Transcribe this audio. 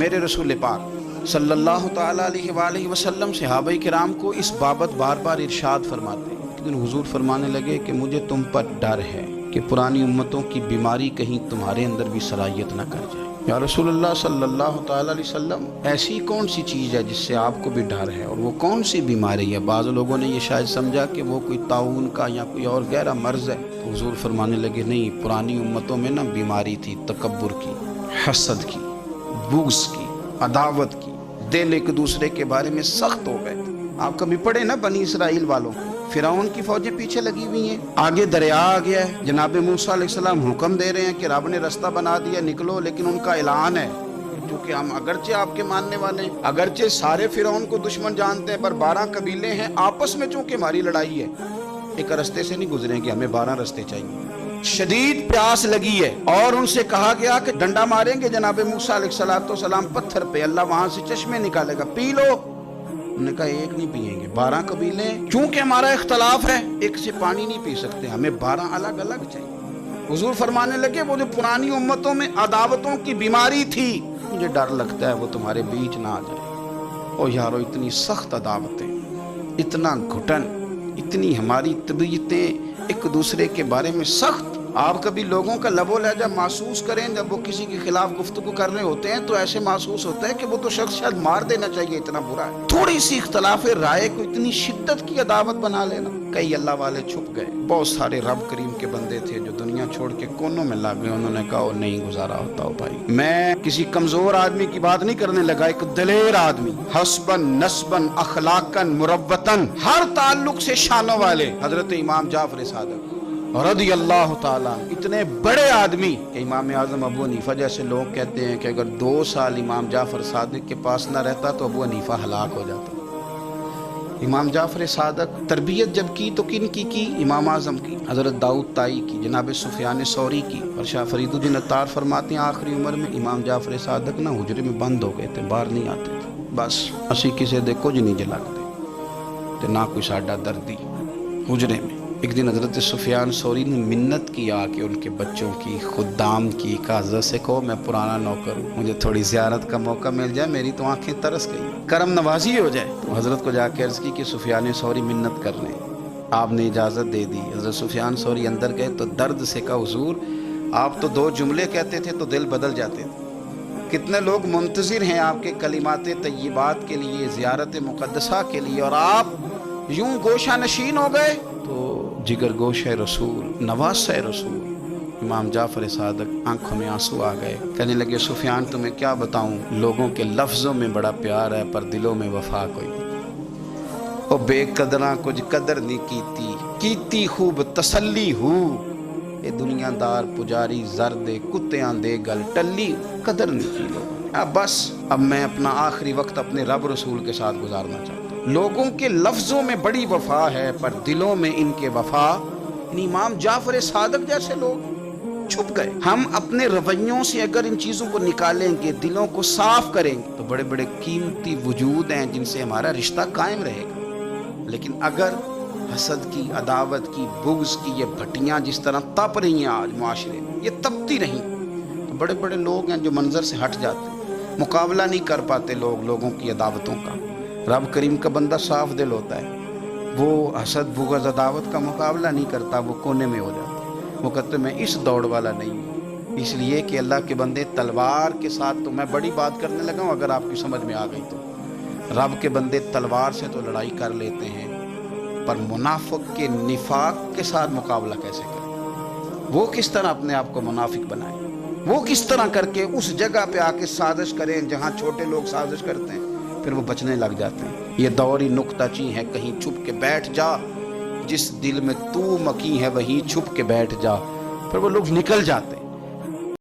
میرے رسول پاک صلی اللہ تعالیٰ علیہ وآلہ وسلم صحابہ کرام کو اس بابت بار بار ارشاد فرماتے ہیں۔ ایک دن حضور فرمانے لگے کہ مجھے تم پر ڈر ہے کہ پرانی امتوں کی بیماری کہیں تمہارے اندر بھی سرایت نہ کر جائے۔ یا رسول اللہ صلی اللہ تعالیٰ علیہ وسلم، ایسی کون سی چیز ہے جس سے آپ کو بھی ڈر ہے، اور وہ کون سی بیماری ہے؟ بعض لوگوں نے یہ شاید سمجھا کہ وہ کوئی طاعون کا یا کوئی اور گہرا مرض ہے۔ تو حضور فرمانے لگے نہیں، پرانی امتوں میں نا بیماری تھی تکبر کی، حسد کی، بغض کی، عداوت کی، دل ایک دوسرے کے بارے میں سخت ہو گئے تھے۔ آپ کبھی پڑھے نا بنی اسرائیل والوں کو، فرعون کی فوجیں پیچھے لگی ہوئی ہیں، آگے دریا آ گیا ہے، جناب موسیٰ علیہ السلام حکم دے رہے ہیں کہ رب نے رستہ بنا دیا، نکلو، لیکن ان کا اعلان ہے کیونکہ ہم اگرچہ آپ کے ماننے والے ہیں، اگرچہ سارے فرعون کو دشمن جانتے ہیں، پر 12 قبیلے ہیں، آپس میں چونکہ ہماری لڑائی ہے، ایک رستے سے نہیں گزریں گے، ہمیں 12 رستے چاہیے۔ شدید پیاس لگی ہے اور ان سے کہا گیا کہ ڈنڈا ماریں گے جناب موسیٰ علیہ السلام پتھر پہ، اللہ وہاں سے چشمے نکالے گا، پی لو۔ انہوں نے کہا ایک نہیں پیئیں گے، 12 قبیلے چونکہ ہمارا اختلاف ہے، ایک سے پانی نہیں پی سکتے، ہمیں 12 الگ الگ چاہیے۔ حضور فرمانے لگے وہ جو پرانی امتوں میں عداوتوں کی بیماری تھی، مجھے ڈر لگتا ہے وہ تمہارے بیچ نہ آ جائے۔ او یارو، اتنی سخت عداوتیں، اتنا گھٹن، اتنی ہماری طبیعتیں ایک دوسرے کے بارے میں سخت۔ آپ کبھی لوگوں کا لب و لہجہ محسوس کریں، جب وہ کسی کے خلاف گفتگو کر رہے ہوتے ہیں تو ایسے محسوس ہوتا ہے کہ وہ تو شخص شاید مار دینا چاہیے، اتنا برا ہے۔ تھوڑی سی اختلاف رائے کو اتنی شدت کی عداوت بنا لینا۔ کئی اللہ والے چھپ گئے، بہت سارے رب کریم کے بندے تھے جو دنیا چھوڑ کے کونوں میں لگ گئے، انہوں نے کہا وہ نہیں گزارا ہوتا ہو بھائی۔ میں کسی کمزور آدمی کی بات نہیں کرنے لگا، ایک دلیر آدمی، حسبن نسبن اخلاقن مروتن، ہر تعلق سے شانوں والے، حضرت امام جعفر صادق رضی اللہ تعالیٰ، اتنے بڑے آدمی کہ امام اعظم ابو حنیفہ جیسے لوگ کہتے ہیں کہ اگر 2 سال امام جعفر صادق کے پاس نہ رہتا تو ابو حنیفہ ہلاک ہو جاتا۔ امام جعفر صادق تربیت جب کی تو کن کی امام اعظم کی، حضرت داؤد طائی کی، جناب سفیان ثوری کی، اور شاہ فرید الدین عطار فرماتے ہیں آخری عمر میں امام جعفر صادق نہ حجرے میں بند ہو گئے تھے، باہر نہیں آتے تھے، بس اسی کسی دے کچھ نہیں جلاتے تے نہ کوئی ساڈا دردی حجرے میں۔ ایک دن حضرت سفیان ثوری نے منت کیا کہ ان کے بچوں کی، خدام کی، کہ حضرت سے کہو میں پرانا نوکر ہوں، مجھے تھوڑی زیارت کا موقع مل جائے، میری تو آنکھیں ترس گئی، کرم نوازی ہو جائے۔ تو حضرت کو جا کے عرض کی کہ سفیان ثوری منت کر لیں، آپ نے اجازت دے دی۔ حضرت سفیان ثوری اندر گئے تو درد سے کہا حضور آپ تو 2 جملے کہتے تھے تو دل بدل جاتے تھے، کتنے لوگ منتظر ہیں آپ کے کلمات طیبات کے لیے، زیارت مقدسہ کے لیے، اور آپ یوں گوشہ نشین ہو گئے۔ تو جگر گوشہ رسول، نواسہ رسول امام جعفر صادق آنکھوں میں آنسو آ گئے، کہنے لگے سفیان تمہیں کیا بتاؤں، لوگوں کے لفظوں میں بڑا پیار ہے پر دلوں میں وفا کوئی نہیں، او بے قدراں کچھ قدر نہیں کیتی خوب تسلی ہو، اے دنیا دار پجاری زردے کتیاں دے گل ٹلی، قدر نہیں کی لوگوں نے۔ اب بس، اب میں اپنا آخری وقت اپنے رب رسول کے ساتھ گزارنا چاہتا ہوں۔ لوگوں کے لفظوں میں بڑی وفا ہے پر دلوں میں ان کے وفا، امام جعفر صادق جیسے لوگ چھپ گئے۔ ہم اپنے رویوں سے اگر ان چیزوں کو نکالیں گے، دلوں کو صاف کریں گے، تو بڑے بڑے قیمتی وجود ہیں جن سے ہمارا رشتہ قائم رہے گا۔ لیکن اگر حسد کی، عداوت کی، بغض کی یہ بھٹیاں جس طرح تپ رہی ہیں آج معاشرے میں، یہ تپتی رہیں، تو بڑے بڑے لوگ ہیں جو منظر سے ہٹ جاتے ہیں، مقابلہ نہیں کر پاتے لوگوں کی عداوتوں کا۔ رب کریم کا بندہ صاف دل ہوتا ہے، وہ حسد بغض عداوت کا مقابلہ نہیں کرتا، وہ کونے میں ہو جاتا ہے، وہ کہتے میں اس دوڑ والا نہیں ہوں۔ اس لیے کہ اللہ کے بندے تلوار کے ساتھ، تو میں بڑی بات کرنے لگا ہوں اگر آپ کی سمجھ میں آ گئی تو، رب کے بندے تلوار سے تو لڑائی کر لیتے ہیں، پر منافق کے نفاق کے ساتھ مقابلہ کیسے کریں؟ وہ کس طرح اپنے آپ کو منافق بنائیں؟ وہ کس طرح کر کے اس جگہ پہ آ کے سازش کریں جہاں چھوٹے لوگ سازش کرتے ہیں، پھر وہ بچنے لگ جاتے ہیں۔ یہ دوری نکتہ چی ہے، کہیں چھپ کے بیٹھ جا، جس دل میں تو مکی ہے وہیں چھپ کے بیٹھ جا، پھر وہ لوگ نکل جاتے ہیں۔